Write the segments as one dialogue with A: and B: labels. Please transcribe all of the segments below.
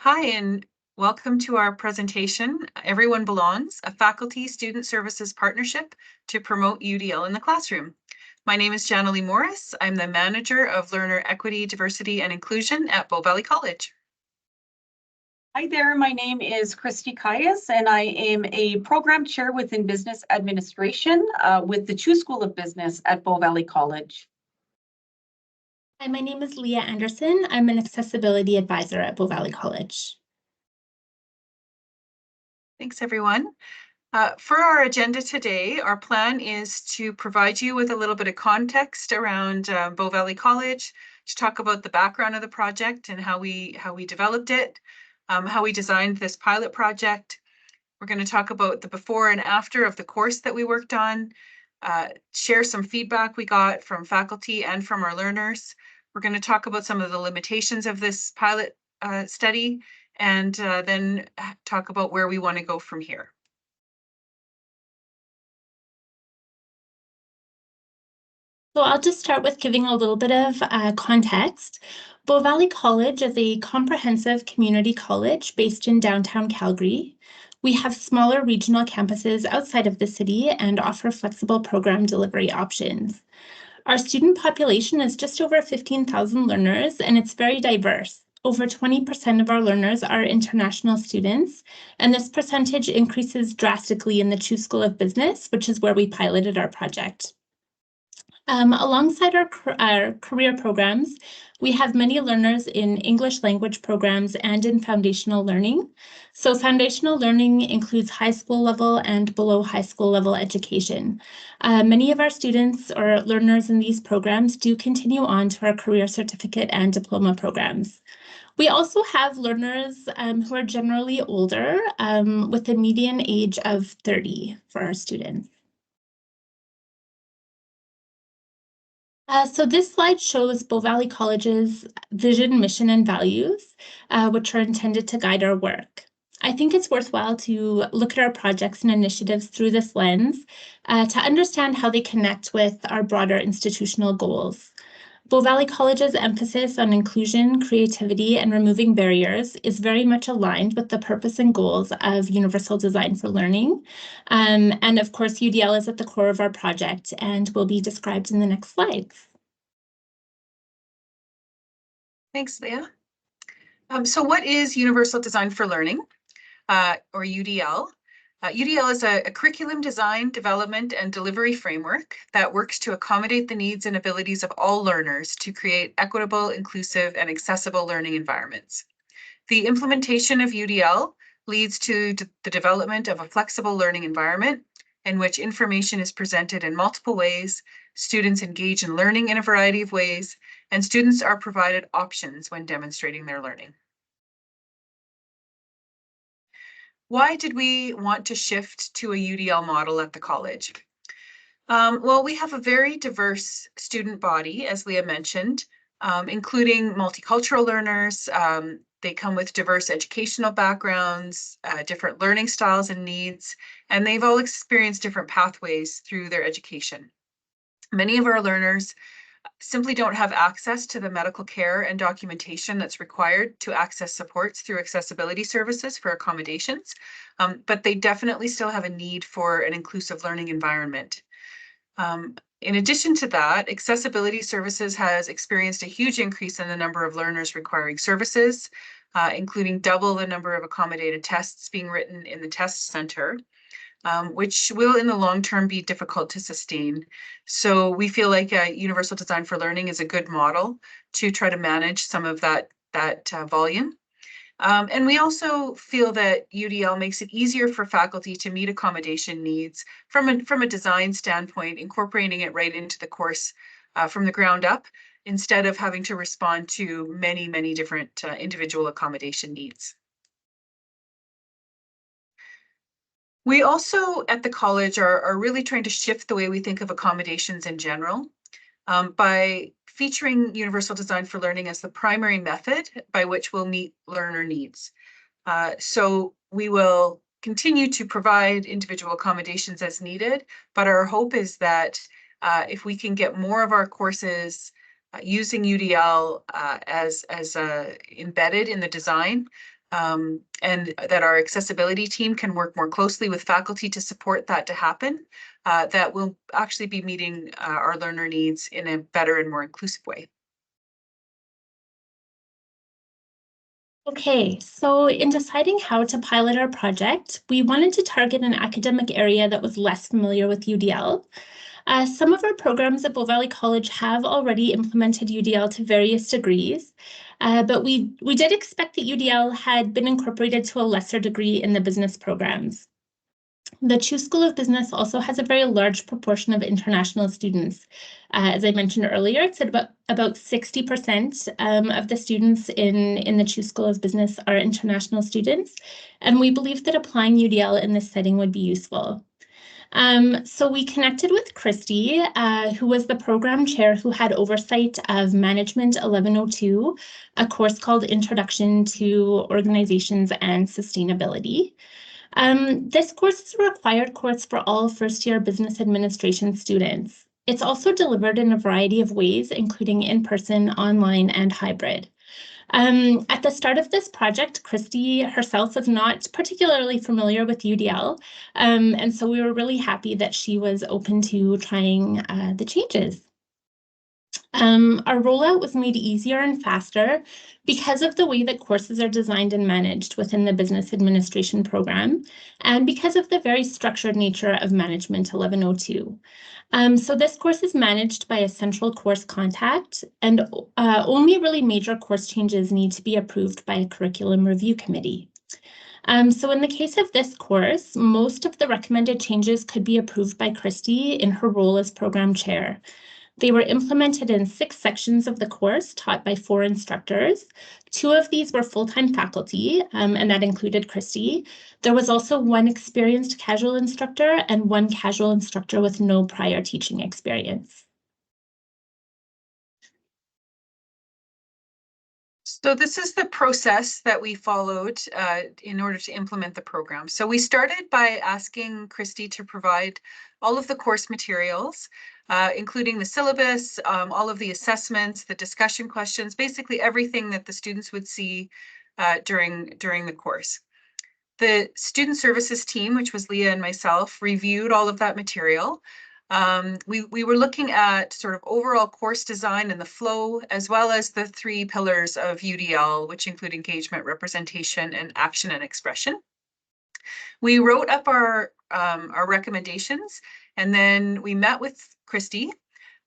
A: Hi, and welcome to our presentation, Everyone Belongs, a Faculty-Student Services Partnership to Promote UDL in the Classroom. My name is Janalee Morris. I'm the Manager of Learner Equity, Diversity, and Inclusion at Bow Valley College.
B: Hi there, my name is Christy Caius, and I am a Program Chair within Business Administration with the Chu School of Business at Bow Valley College.
C: Hi, my name is Leah Anderson. I'm an Accessibility Advisor at Bow Valley College.
A: Thanks, everyone. For our agenda today, our plan is to provide you with a little bit of context around Bow Valley College, to talk about the background of the project and how we developed it, how we designed this pilot project. We're going to talk about the before and after of the course that we worked on, share some feedback we got from faculty and from our learners. We're going to talk about some of the limitations of this pilot study, and then talk about where we want to go from here.
C: So I'll just start with giving a little bit of context. Bow Valley College is a comprehensive community college based in downtown Calgary. We have smaller regional campuses outside of the city and offer flexible program delivery options. Our student population is just over 15,000 learners, and it's very diverse. Over 20% of our learners are international students, and this percentage increases drastically in the Chu School of Business, which is where we piloted our project. Alongside our career programs, we have many learners in English language programs and in foundational learning. So foundational learning includes high school level and below high school level education. Many of our students or learners in these programs do continue on to our career certificate and diploma programs. We also have learners who are generally older, with a median age of 30 for our students. So this slide shows Bow Valley College's vision, mission, and values, which are intended to guide our work. I think it's worthwhile to look at our projects and initiatives through this lens to understand how they connect with our broader institutional goals. Bow Valley College's emphasis on inclusion, creativity, and removing barriers is very much aligned with the purpose and goals of Universal Design for Learning. And of course, UDL is at the core of our project and will be described in the next slides.
A: Thanks, Leah. So what is Universal Design for Learning, or UDL? UDL is a curriculum design, development, and delivery framework that works to accommodate the needs and abilities of all learners to create equitable, inclusive, and accessible learning environments. The implementation of UDL leads to the development of a flexible learning environment in which information is presented in multiple ways, students engage in learning in a variety of ways, and students are provided options when demonstrating their learning. Why did we want to shift to a UDL model at the college? Well, we have a very diverse student body, as Leah mentioned, including multicultural learners. They come with diverse educational backgrounds, different learning styles and needs, and they've all experienced different pathways through their education. Many of our learners simply don't have access to the medical care and documentation that's required to access supports through accessibility services for accommodations, but they definitely still have a need for an inclusive learning environment. In addition to that, accessibility services has experienced a huge increase in the number of learners requiring services, including double the number of accommodated tests being written in the test center, which will in the long term be difficult to sustain. So we feel like Universal Design for Learning is a good model to try to manage some of that volume. And we also feel that UDL makes it easier for faculty to meet accommodation needs from a design standpoint, incorporating it right into the course from the ground up, instead of having to respond to many, many different individual accommodation needs. We also at the college are really trying to shift the way we think of accommodations in general by featuring Universal Design for Learning as the primary method by which we'll meet learner needs. So we will continue to provide individual accommodations as needed, but our hope is that if we can get more of our courses using UDL as embedded in the design, and that our accessibility team can work more closely with faculty to support that to happen, that will actually be meeting our learner needs in a better and more inclusive way.
C: Okay, so in deciding how to pilot our project, we wanted to target an academic area that was less familiar with UDL. Some of our programs at Bow Valley College have already implemented UDL to various degrees, but we did expect that UDL had been incorporated to a lesser degree in the business programs. The Chu School of Business also has a very large proportion of international students. As I mentioned earlier, it's about 60% of the students in the Chu School of Business are international students, and we believe that applying UDL in this setting would be useful. So we connected with Christy, who was the program chair who had oversight of Management 1102, a course called Introduction to Organizations and Sustainability. This course is a required course for all first-year business administration students. It's also delivered in a variety of ways, including in-person, online, and hybrid. At the start of this project, Christy herself was not particularly familiar with UDL, and so we were really happy that she was open to trying the changes. Our rollout was made easier and faster because of the way that courses are designed and managed within the business administration program, and because of the very structured nature of Management 1102. So this course is managed by a central course contact, and only really major course changes need to be approved by a curriculum review committee. So in the case of this course, most of the recommended changes could be approved by Christy in her role as program chair. They were implemented in 6 sections of the course taught by 4 instructors. 2 of these were full-time faculty, and that included Christy. There was also 1 experienced casual instructor and 1 casual instructor with no prior teaching experience.
A: So this is the process that we followed in order to implement the program. So we started by asking Christy to provide all of the course materials, including the syllabus, all of the assessments, the discussion questions, basically everything that the students would see during the course. The student services team, which was Leah and myself, reviewed all of that material. We were looking at sort of overall course design and the flow, as well as the 3 pillars of UDL, which include engagement, representation, and action and expression. We wrote up our recommendations, and then we met with Christy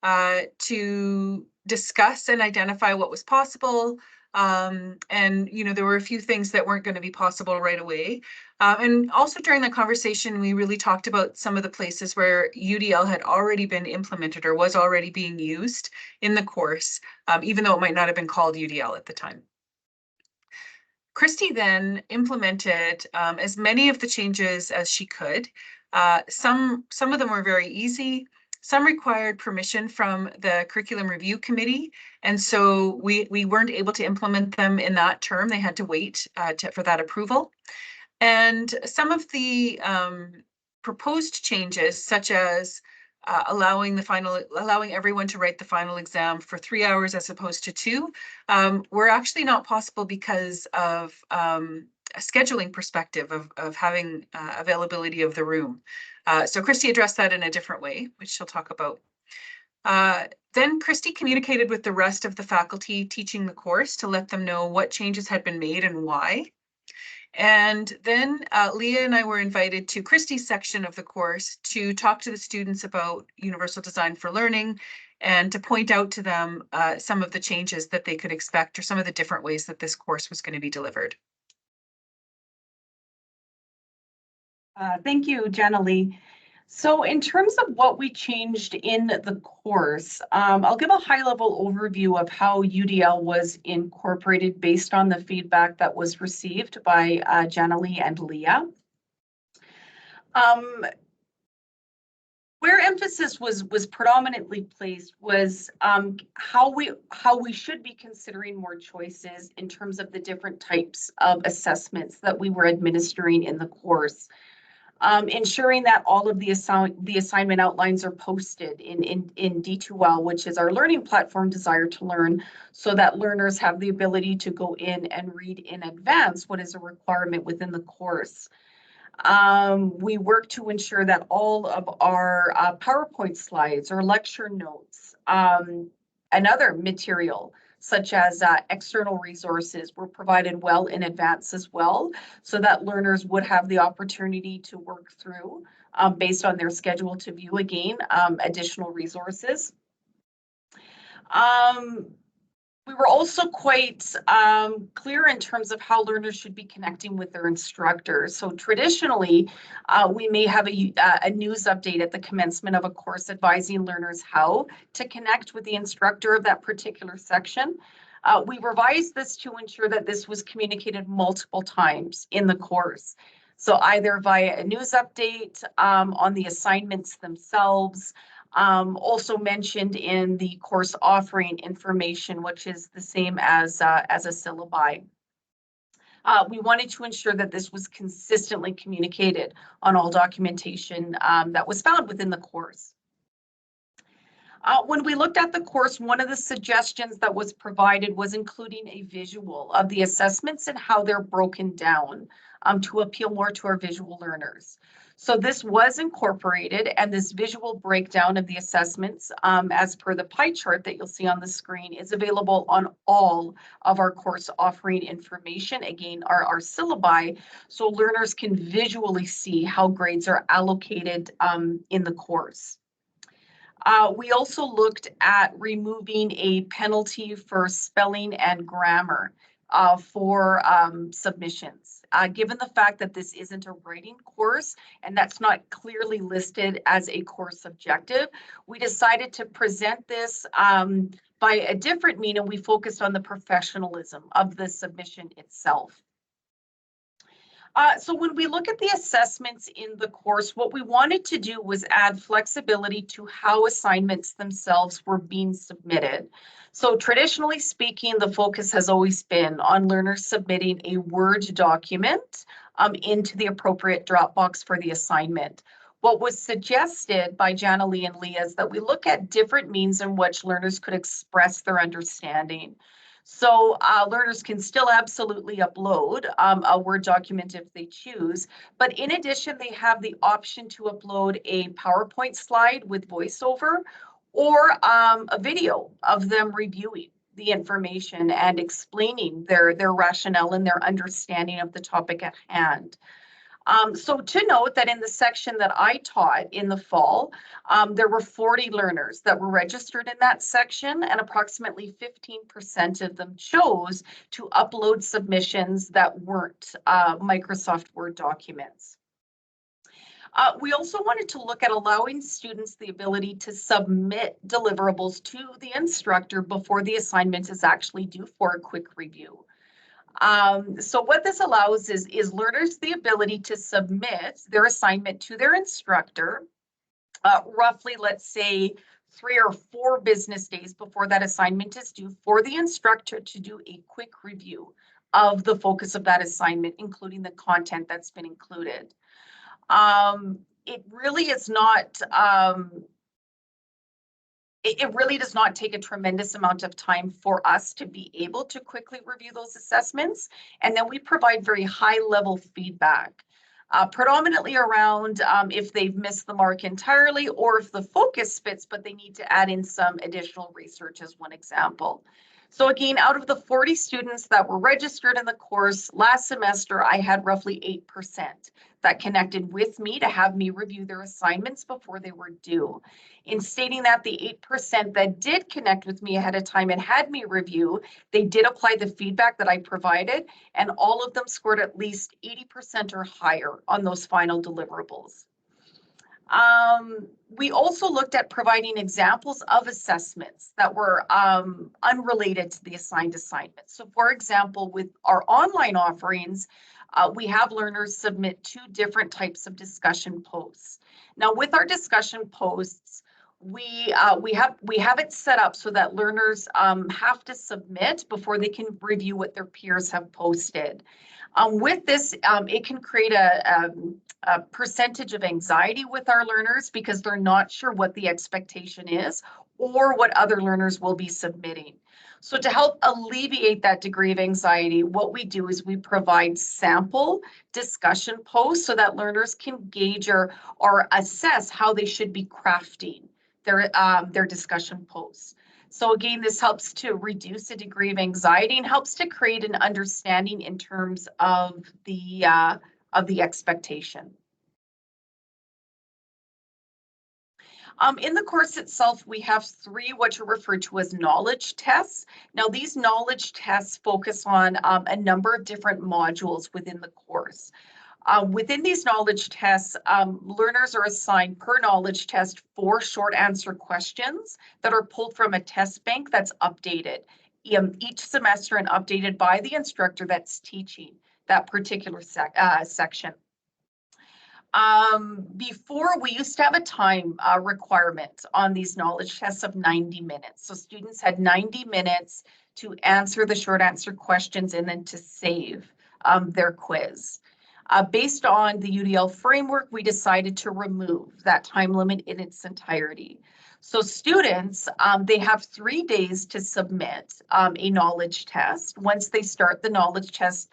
A: to discuss and identify what was possible. And, you know, there were a few things that weren't going to be possible right away. And also during that conversation, we really talked about some of the places where UDL had already been implemented or was already being used in the course, even though it might not have been called UDL at the time. Christy then implemented as many of the changes as she could. Some of them were very easy. Some required permission from the curriculum review committee, and so we weren't able to implement them in that term. They had to wait for that approval. And some of the proposed changes, such as allowing everyone to write the final exam for 3 hours as opposed to 2, were actually not possible because of a scheduling perspective of having availability of the room. So Christy addressed that in a different way, which she'll talk about. Then Christy communicated with the rest of the faculty teaching the course to let them know what changes had been made and why. And then Leah and I were invited to Christy's section of the course to talk to the students about Universal Design for Learning and to point out to them some of the changes that they could expect or some of the different ways that this course was going to be delivered.
B: Thank you, Jenna-Lee. So in terms of what we changed in the course, I'll give a high-level overview of how UDL was incorporated based on the feedback that was received by Jenna-Lee and Leah. Where emphasis was predominantly placed was how we should be considering more choices in terms of the different types of assessments that we were administering in the course. Ensuring that all of the assignment outlines are posted in D2L, which is our learning platform Desire to Learn, so that learners have the ability to go in and read in advance what is a requirement within the course. We work to ensure that all of our PowerPoint slides or lecture notes and other material such as external resources were provided well in advance as well, so that learners would have the opportunity to work through based on their schedule to view again additional resources. We were also quite clear in terms of how learners should be connecting with their instructors. So traditionally, we may have a news update at the commencement of a course advising learners how to connect with the instructor of that particular section. We revised this to ensure that this was communicated multiple times in the course. So either via a news update on the assignments themselves, also mentioned in the course offering information, which is the same as a syllabi. We wanted to ensure that this was consistently communicated on all documentation that was found within the course. When we looked at the course, one of the suggestions that was provided was including a visual of the assessments and how they're broken down to appeal more to our visual learners. So this was incorporated, and this visual breakdown of the assessments, as per the pie chart that you'll see on the screen, is available on all of our course offering information. Again, our syllabi, so learners can visually see how grades are allocated in the course. We also looked at removing a penalty for spelling and grammar for submissions. Given the fact that this isn't a writing course and that's not clearly listed as a course objective, we decided to present this by a different mean, and we focused on the professionalism of the submission itself. So when we look at the assessments in the course, what we wanted to do was add flexibility to how assignments themselves were being submitted. So traditionally speaking, the focus has always been on learners submitting a Word document into the appropriate Dropbox for the assignment. What was suggested by Jana Lee and Leah is that we look at different means in which learners could express their understanding. So learners can still absolutely upload a Word document if they choose, but in addition, they have the option to upload a PowerPoint slide with voiceover or a video of them reviewing the information and explaining their rationale and their understanding of the topic at hand. So to note that in the section that I taught in the fall, there were 40 learners that were registered in that section, and approximately 15% of them chose to upload submissions that weren't Microsoft Word documents. We also wanted to look at allowing students the ability to submit deliverables to the instructor before the assignment is actually due for a quick review. So what this allows is learners the ability to submit their assignment to their instructor roughly, let's say, 3 or 4 business days before that assignment is due, for the instructor to do a quick review of the focus of that assignment, including the content that's been included. It really is not it really does not take a tremendous amount of time for us to be able to quickly review those assessments. And then we provide very high level feedback, predominantly around if they've missed the mark entirely or if the focus fits, but they need to add in some additional research as one example. So again, out of the 40 students that were registered in the course last semester, I had roughly 8% that connected with me to have me review their assignments before they were due. In stating that the 8% that did connect with me ahead of time and had me review, they did apply the feedback that I provided, and all of them scored at least 80% or higher on those final deliverables. We also looked at providing examples of assessments that were unrelated to the assigned assignment. So for example, with our online offerings, we have learners submit 2 different types of discussion posts. Now with our discussion posts, we have it set up so that learners have to submit before they can review what their peers have posted. With this, it can create a percentage of anxiety with our learners because they're not sure what the expectation is or what other learners will be submitting. So to help alleviate that degree of anxiety, what we do is we provide sample discussion posts so that learners can gauge or assess how they should be crafting their discussion posts. So again, this helps to reduce the degree of anxiety and helps to create an understanding in terms of the expectation. In the course itself, we have 3 what are referred to as knowledge tests. Now, these knowledge tests focus on a number of different modules within the course. Within these knowledge tests, learners are assigned per knowledge test 4 short answer questions that are pulled from a test bank that's updated each semester and updated by the instructor that's teaching that particular section. Before, we used to have a time requirement on these knowledge tests of 90 minutes. So students had 90 minutes to answer the short answer questions and then to save their quiz. Based on the UDL framework, we decided to remove that time limit in its entirety. So students, they have 3 days to submit a knowledge test. Once they start the knowledge test,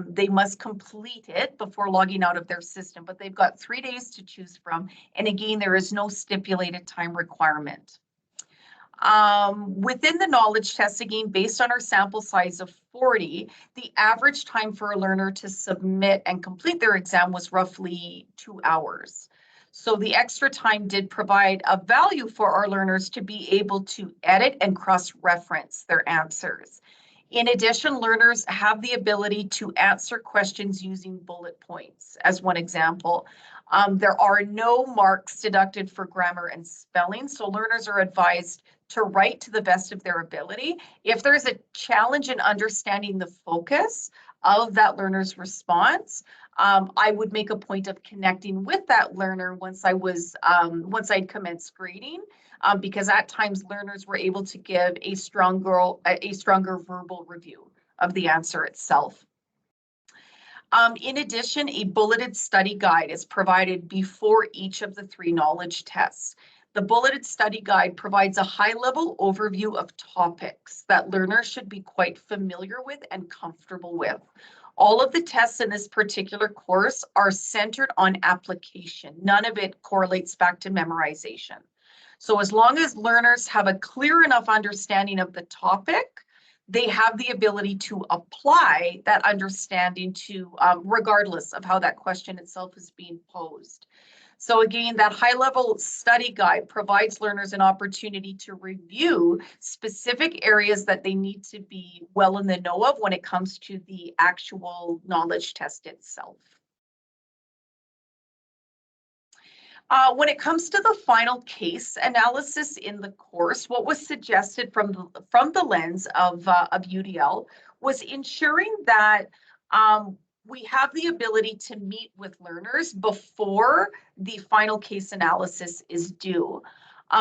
B: they must complete it before logging out of their system, but they've got 3 days to choose from. And again, there is no stipulated time requirement. Within the knowledge test, again, based on our sample size of 40, the average time for a learner to submit and complete their exam was roughly 2 hours. So the extra time did provide a value for our learners to be able to edit and cross-reference their answers. In addition, learners have the ability to answer questions using bullet points, as one example. There are no marks deducted for grammar and spelling, so learners are advised to write to the best of their ability. If there's a challenge in understanding the focus of that learner's response, I would make a point of connecting with that learner once I'd commenced grading, because at times learners were able to give a stronger verbal review of the answer itself. In addition, a bulleted study guide is provided before each of the 3 knowledge tests. The bulleted study guide provides a high-level overview of topics that learners should be quite familiar with and comfortable with. All of the tests in this particular course are centered on application. None of it correlates back to memorization. So as long as learners have a clear enough understanding of the topic, they have the ability to apply that understanding to, regardless of how that question itself is being posed. So again, that high-level study guide provides learners an opportunity to review specific areas that they need to be well in the know of when it comes to the actual knowledge test itself. When it comes to the final case analysis in the course, what was suggested from the lens of UDL was ensuring that we have the ability to meet with learners before the final case analysis is due.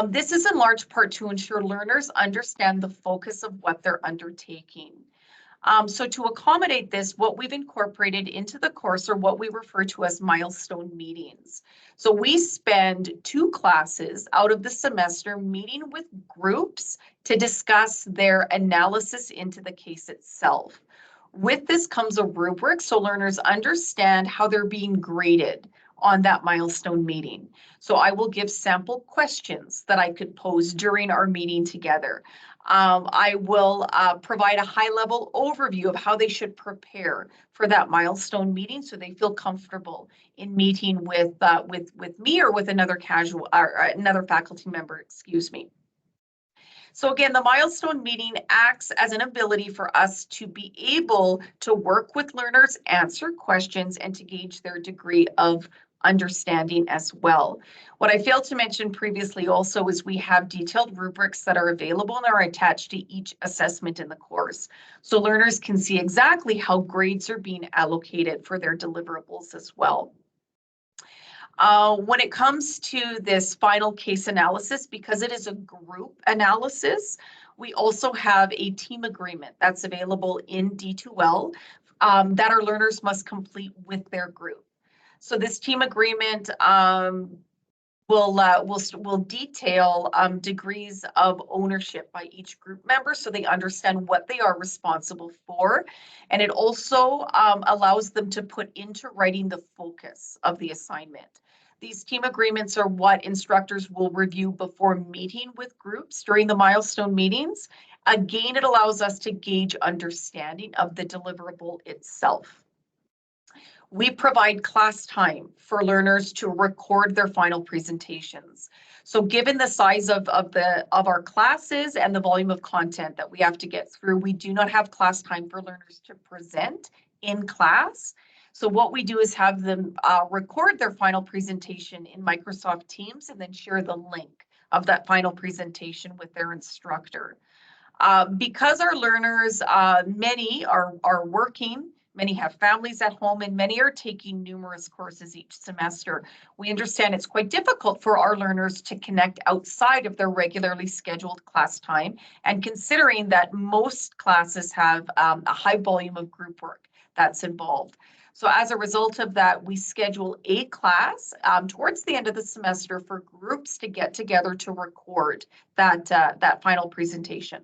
B: This is in large part to ensure learners understand the focus of what they're undertaking. So to accommodate this, what we've incorporated into the course are what we refer to as milestone meetings. So we spend 2 classes out of the semester meeting with groups to discuss their analysis into the case itself. With this comes a rubric so learners understand how they're being graded on that milestone meeting. So I will give sample questions that I could pose during our meeting together. I will provide a high-level overview of how they should prepare for that milestone meeting so they feel comfortable in meeting with me or with another faculty member, excuse me. So again, the milestone meeting acts as an ability for us to be able to work with learners, answer questions, and to gauge their degree of understanding as well. What I failed to mention previously also is we have detailed rubrics that are available and are attached to each assessment in the course. So learners can see exactly how grades are being allocated for their deliverables as well. When it comes to this final case analysis, because it is a group analysis, we also have a team agreement that's available in D2L that our learners must complete with their group. So this team agreement will detail degrees of ownership by each group member so they understand what they are responsible for. And it also allows them to put into writing the focus of the assignment. These team agreements are what instructors will review before meeting with groups during the milestone meetings. Again, it allows us to gauge understanding of the deliverable itself. We provide class time for learners to record their final presentations. So given the size of our classes and the volume of content that we have to get through, we do not have class time for learners to present in class. So what we do is have them record their final presentation in Microsoft Teams and then share the link of that final presentation with their instructor. Because our learners, many are working, many have families at home, and many are taking numerous courses each semester. We understand it's quite difficult for our learners to connect outside of their regularly scheduled class time, and considering that most classes have a high volume of group work that's involved. So as a result of that, we schedule a class towards the end of the semester for groups to get together to record that final presentation.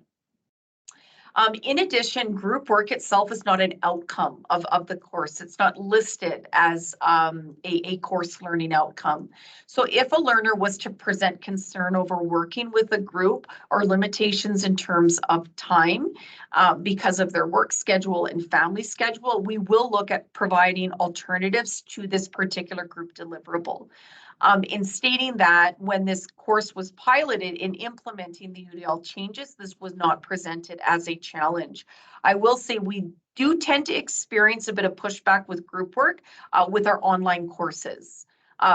B: In addition, group work itself is not an outcome of the course. It's not listed as a course learning outcome. So if a learner was to present concern over working with a group or limitations in terms of time because of their work schedule and family schedule, we will look at providing alternatives to this particular group deliverable. In stating that when this course was piloted in implementing the UDL changes, this was not presented as a challenge. I will say we do tend to experience a bit of pushback with group work with our online courses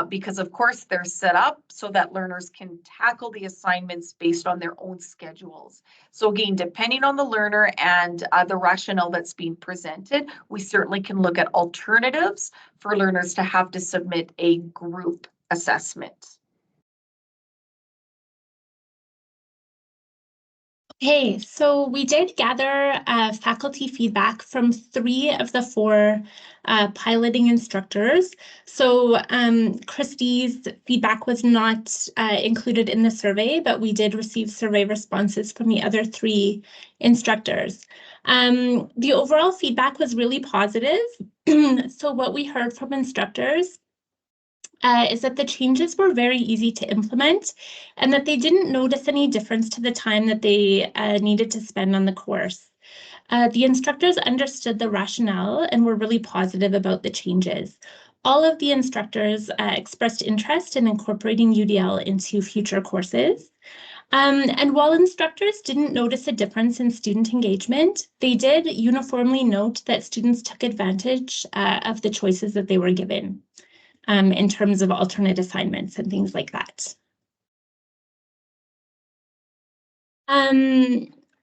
B: because of course they're set up so that learners can tackle the assignments based on their own schedules. So again, depending on the learner and the rationale that's being presented, we certainly can look at alternatives for learners to have to submit a group assessment.
C: Okay, so we did gather faculty feedback from 3 of the 4 piloting instructors. So Christy's feedback was not included in the survey, but we did receive survey responses from the other 3 instructors. The overall feedback was really positive. So what we heard from instructors is that the changes were very easy to implement and that they didn't notice any difference to the time that they needed to spend on the course. The instructors understood the rationale and were really positive about the changes. All of the instructors expressed interest in incorporating UDL into future courses. And while instructors didn't notice a difference in student engagement, they did uniformly note that students took advantage of the choices that they were given. In terms of alternate assignments and things like that.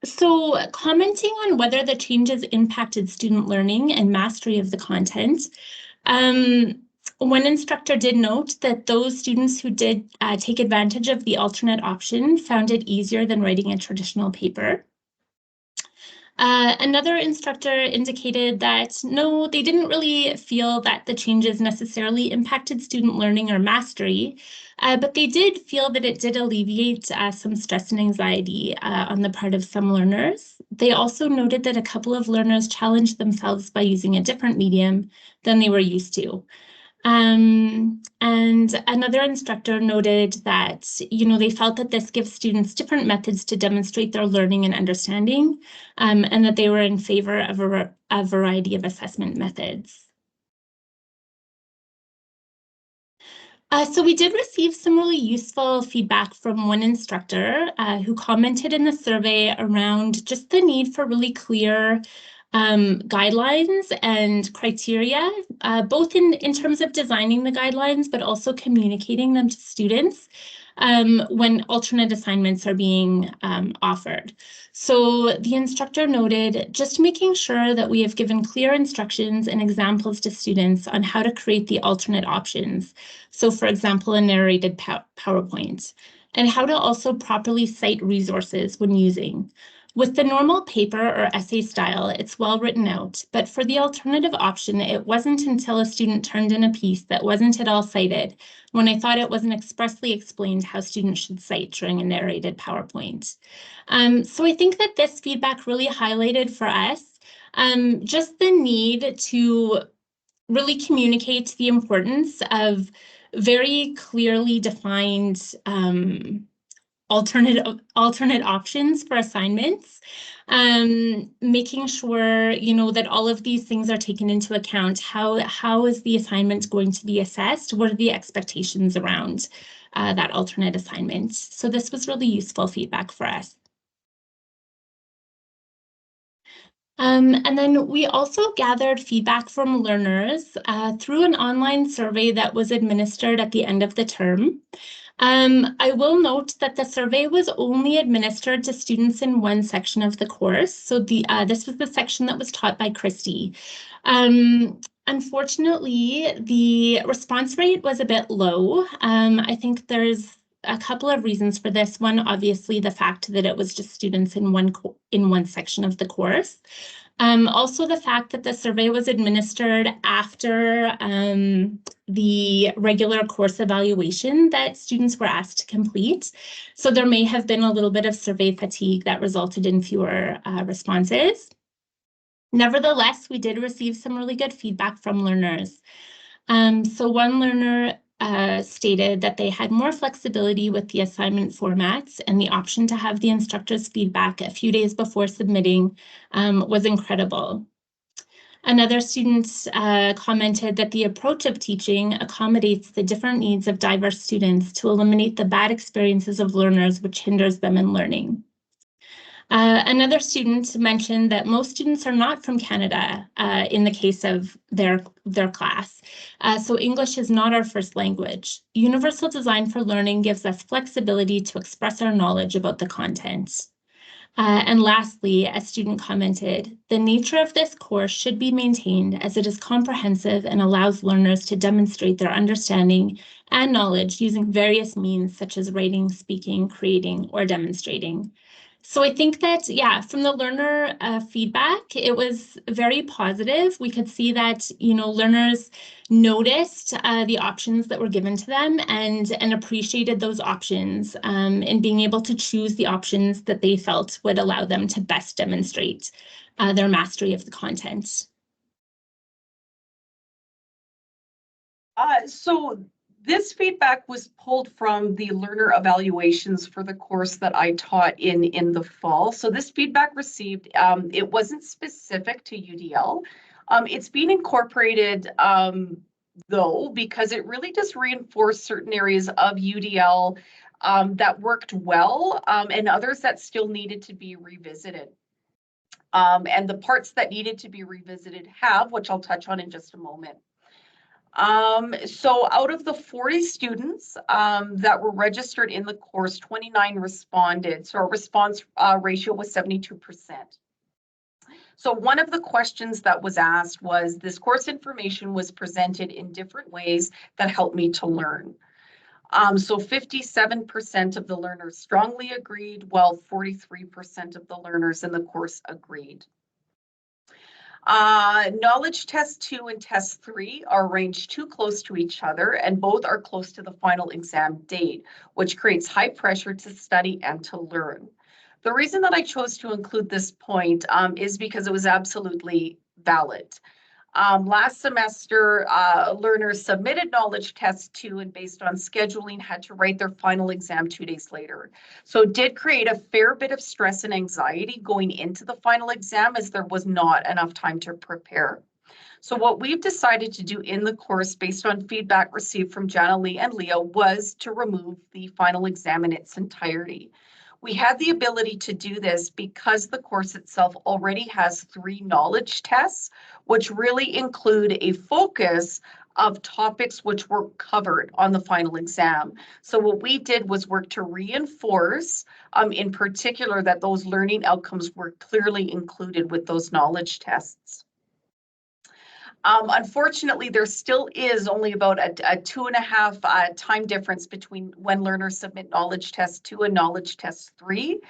C: So commenting on whether the changes impacted student learning and mastery of the content, one instructor did note that those students who did take advantage of the alternate option found it easier than writing a traditional paper. Another instructor indicated that no, they didn't really feel that the changes necessarily impacted student learning or mastery, but they did feel that it did alleviate some stress and anxiety on the part of some learners. They also noted that a couple of learners challenged themselves by using a different medium than they were used to. And another instructor noted that, they felt that this gives students different methods to demonstrate their learning and understanding, and that they were in favor of a variety of assessment methods. So we did receive some really useful feedback from one instructor who commented in the survey around just the need for really clear guidelines and criteria, both in terms of designing the guidelines, but also communicating them to students when alternate assignments are being offered. So the instructor noted just making sure that we have given clear instructions and examples to students on how to create the alternate options. So for example, a narrated PowerPoint, and how to also properly cite resources when using. With the normal paper or essay style, it's well written out, but for the alternative option, it wasn't until a student turned in a piece that wasn't at all cited when I thought it wasn't expressly explained how students should cite during a narrated PowerPoint. So I think that this feedback really highlighted for us just the need to really communicate the importance of very clearly defined alternate options for assignments, making sure, that all of these things are taken into account. How is the assignment going to be assessed? What are the expectations around that alternate assignment? So this was really useful feedback for us. And then we also gathered feedback from learners through an online survey that was administered at the end of the term. I will note that the survey was only administered to students in one section of the course. So this was the section that was taught by Christy. Unfortunately, the response rate was a bit low. I think there's a couple of reasons for this. One, obviously, the fact that it was just students in one section of the course. Also, the fact that the survey was administered after the regular course evaluation that students were asked to complete. So there may have been a little bit of survey fatigue that resulted in fewer responses. Nevertheless, we did receive some really good feedback from learners. So one learner stated that they had more flexibility with the assignment formats, and the option to have the instructor's feedback a few days before submitting was incredible. Another student commented that the approach of teaching accommodates the different needs of diverse students to eliminate the bad experiences of learners which hinders them in learning. Another student mentioned that most students are not from Canada in the case of their class. So English is not our first language. Universal design for learning gives us flexibility to express our knowledge about the content. And lastly, a student commented, the nature of this course should be maintained as it is comprehensive and allows learners to demonstrate their understanding and knowledge using various means such as writing, speaking, creating, or demonstrating. So I think that, yeah, from the learner feedback, it was very positive. We could see that, learners noticed the options that were given to them and appreciated those options and being able to choose the options that they felt would allow them to best demonstrate their mastery of the content.
B: So this feedback was pulled from the learner evaluations for the course that I taught in the fall. So this feedback received, it wasn't specific to UDL. It's being incorporated though, because it really does reinforce certain areas of UDL that worked well and others that still needed to be revisited. And the parts that needed to be revisited have, which I'll touch on in just a moment. So out of the 40 students that were registered in the course, 29 responded. So our response ratio was 72%. So one of the questions that was asked was, this course information was presented in different ways that helped me to learn. So 57% of the learners strongly agreed, while 43% of the learners in the course agreed. Knowledge test 2 and test 3 are arranged too close to each other, and both are close to the final exam date, which creates high pressure to study and to learn. The reason that I chose to include this point is because it was absolutely valid. Last semester, learners submitted knowledge test 2 and based on scheduling had to write their final exam 2 days later. So it did create a fair bit of stress and anxiety going into the final exam as there was not enough time to prepare. So what we've decided to do in the course based on feedback received from Jana Lee and Leo was to remove the final exam in its entirety. We had the ability to do this because the course itself already has 3 knowledge tests, which really include a focus of topics which were covered on the final exam. So what we did was work to reinforce, in particular, that those learning outcomes were clearly included with those knowledge tests. Unfortunately, there still is only about a 2.5 time difference between when learners submit knowledge test 2 and knowledge test 3.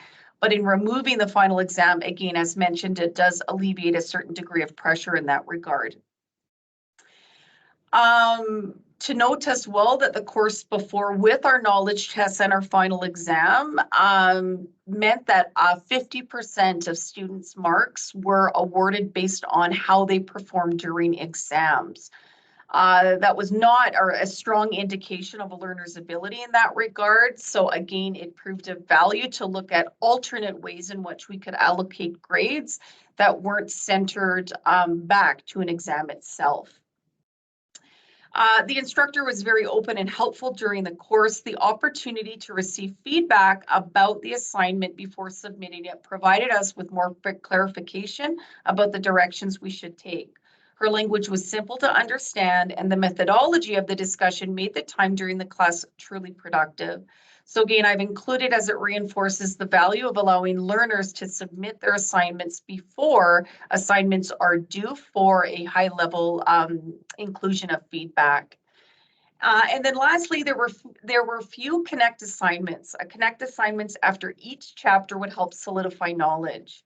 B: But in removing the final exam, again, as mentioned, it does alleviate a certain degree of pressure in that regard. To note as well that the course before with our knowledge tests and our final exam meant that 50% of students' marks were awarded based on how they performed during exams. That was not a strong indication of a learner's ability in that regard. So again, it proved of value to look at alternate ways in which we could allocate grades that weren't centered back to an exam itself. The instructor was very open and helpful during the course. The opportunity to receive feedback about the assignment before submitting it provided us with more clarification about the directions we should take. Her language was simple to understand, and the methodology of the discussion made the time during the class truly productive. So again, I've included as it reinforces the value of allowing learners to submit their assignments before assignments are due for a high level inclusion of feedback. And then lastly, there were few Connect assignments. Connect assignments after each chapter would help solidify knowledge.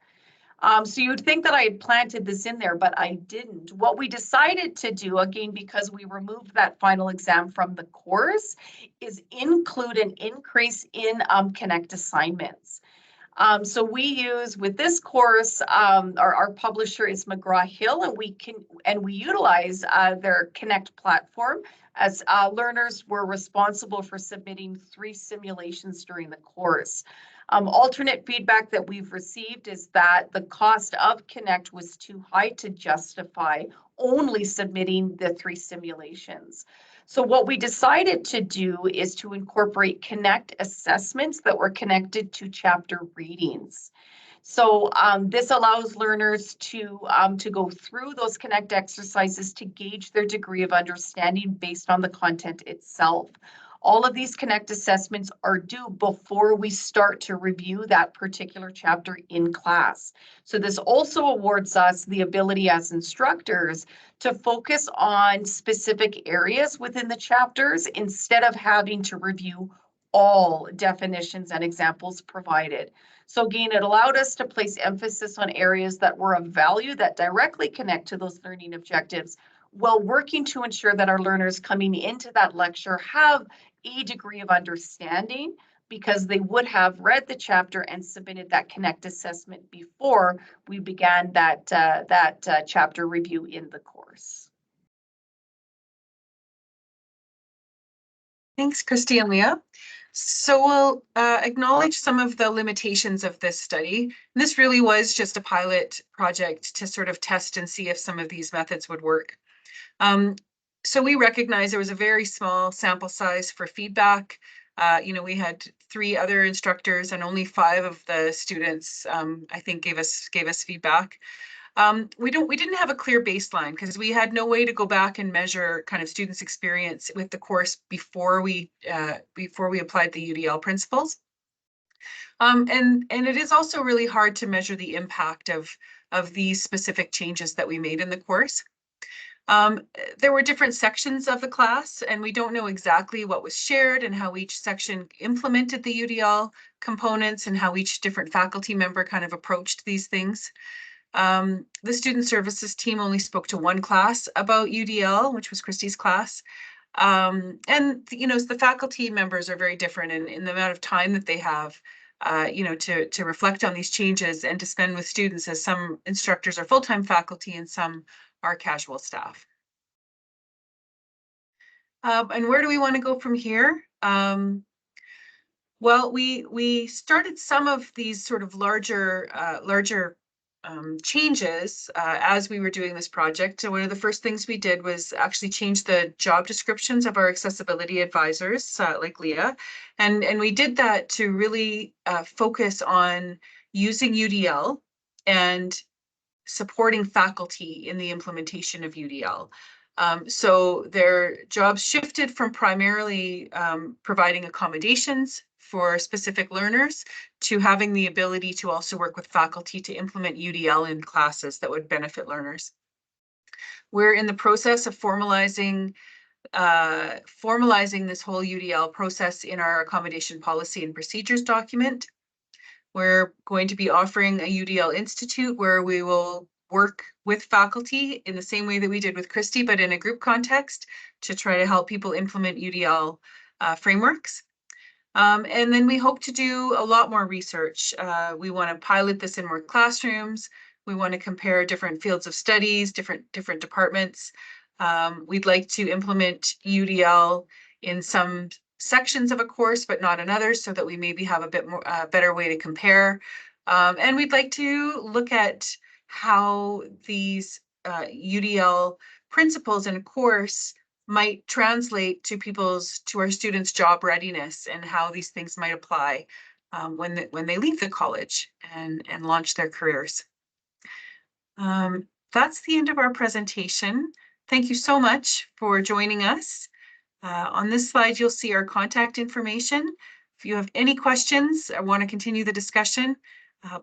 B: So you'd think that I had planted this in there, but I didn't. What we decided to do, again, because we removed that final exam from the course, is include an increase in Connect assignments. So we use with this course, our publisher is McGraw-Hill, and we utilize their Connect platform as learners were responsible for submitting 3 simulations during the course. Alternate feedback that we've received is that the cost of Connect was too high to justify only submitting the 3 simulations. So what we decided to do is to incorporate Connect assessments that were connected to chapter readings. So this allows learners to go through those Connect exercises to gauge their degree of understanding based on the content itself. All of these Connect assessments are due before we start to review that particular chapter in class. So this also awards us the ability as instructors to focus on specific areas within the chapters instead of having to review all definitions and examples provided. So again, it allowed us to place emphasis on areas that were of value that directly connect to those learning objectives, while working to ensure that our learners coming into that lecture have a degree of understanding because they would have read the chapter and submitted that Connect assessment before we began that chapter review in the course.
A: Thanks, Christy and Leah. So we'll acknowledge some of the limitations of this study. This really was just a pilot project to sort of test and see if some of these methods would work. So we recognize there was a very small sample size for feedback. We had 3 other instructors and only 5 of the students, I think, gave us feedback. We didn't have a clear baseline because we had no way to go back and measure kind of students' experience with the course before we applied the UDL principles. And it is also really hard to measure the impact of these specific changes that we made in the course. There were different sections of the class, and we don't know exactly what was shared and how each section implemented the UDL components and how each different faculty member kind of approached these things. The student services team only spoke to 1 class about UDL, which was Christy's class. And the faculty members are very different in the amount of time that they have, to reflect on these changes and to spend with students, as some instructors are full-time faculty and some are casual staff. And where do we want to go from here? Well, we started some of these sort of larger changes as we were doing this project. So one of the first things we did was actually change the job descriptions of our accessibility advisors, like Leah, and we did that to really focus on using UDL and supporting faculty in the implementation of UDL. So their jobs shifted from primarily providing accommodations for specific learners to having the ability to also work with faculty to implement UDL in classes that would benefit learners. We're in the process of formalizing this whole UDL process in our accommodation policy and procedures document. We're going to be offering a UDL Institute where we will work with faculty in the same way that we did with Christy, but in a group context to try to help people implement UDL frameworks. And then we hope to do a lot more research. We want to pilot this in more classrooms. We want to compare different fields of studies, different departments. We'd like to implement UDL in some sections of a course, but not in others, so that we maybe have a bit more better way to compare. And we'd like to look at how these UDL principles in a course might translate to our students' job readiness, and how these things might apply when they leave the college and launch their careers. That's the end of our presentation. Thank you so much for joining us. On this slide, you'll see our contact information. If you have any questions or want to continue the discussion,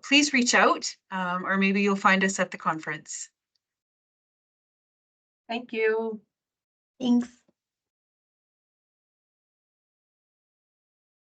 A: please reach out, or maybe you'll find us at the conference.
B: Thank you.
C: Thanks.